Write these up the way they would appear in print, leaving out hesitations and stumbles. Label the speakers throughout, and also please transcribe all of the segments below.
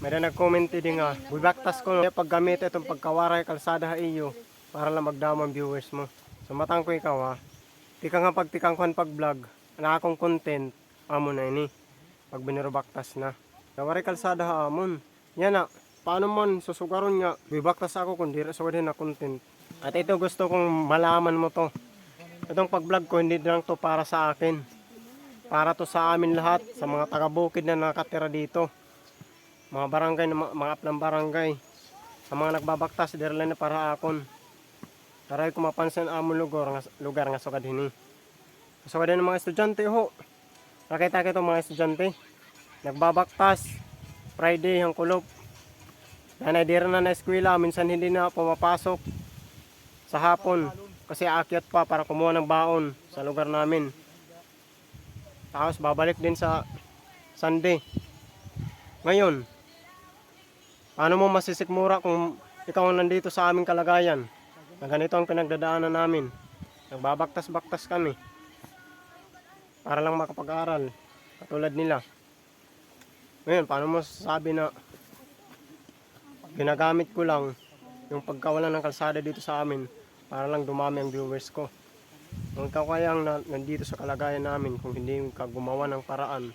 Speaker 1: May nag-comment din nga, bubaktas ko no, paggamit itong pagkawaray kalsada iyo para lang magdamang viewers mo. So matang ko ikaw ha, tikang nga pagtikang kuhan pag vlog, na akong content, amo na ini, pag binirobaktas na. Kawaray kalsada ha amon, yan na, paano man susugaron nga, bubaktas ako kung di sa wadin na content. At ito gusto kong malaman mo to, itong pag vlog ko hindi lang to para sa akin, para to sa amin lahat, sa mga taga-bukid na nakatira dito. Mga barangay, mga aplang barangay, ang mga nagbabaktas, dira lang na para akon. Taray ko mapansin among lugar nga sugad hini. Sugad ng mga estudyante ho. Nakita ko itong mga estudyante. Nagbabaktas, Friday ang kulop. Nanay dira na eskwela, minsan hindi na pumapasok sa hapon. Kasi aakyat pa para kumuha ng baon sa lugar namin. Tapos babalik din sa Sunday. Ngayon, paano mo masisikmura kung ikaw nandito sa aming kalagayan? Na ganito ang pinagdadaanan namin. Nagbabaktas-baktas kami. Para lang makapag-aral. Katulad nila. Ngayon, paano mo sasabi na ginagamit ko lang yung pagkawalan ng kalsada dito sa amin para lang dumami ang viewers ko. Kung ikaw kayang nandito sa kalagayan namin, kung hindi ka gumawa ng paraan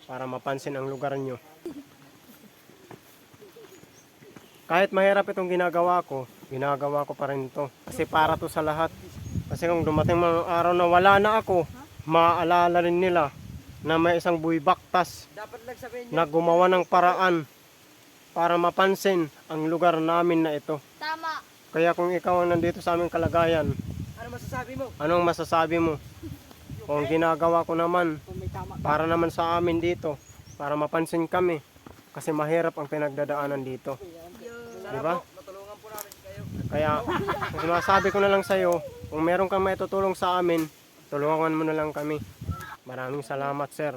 Speaker 1: para mapansin ang lugar nyo. Kahit mahirap itong ginagawa ko pa rin ito. Kasi para to sa lahat. Kasi kung dumating mga araw na wala na ako, maaalala rin nila na may isang buybaktas na gumawa ng paraan para mapansin ang lugar namin na ito.
Speaker 2: Tama.
Speaker 1: Kaya kung ikaw ang nandito sa aming kalagayan,
Speaker 3: Ano masasabi mo?
Speaker 1: anong masasabi mo? Kung ginagawa ko naman, para naman sa amin dito, para mapansin kami. Kasi mahirap ang pinagdadaanan dito. Diba?
Speaker 3: Matulungan po namin kayo.
Speaker 1: Kaya, sinasabi ko na lang sa'yo, kung meron kang maitutulong sa amin, tulungan mo na lang kami. Maraming salamat, sir.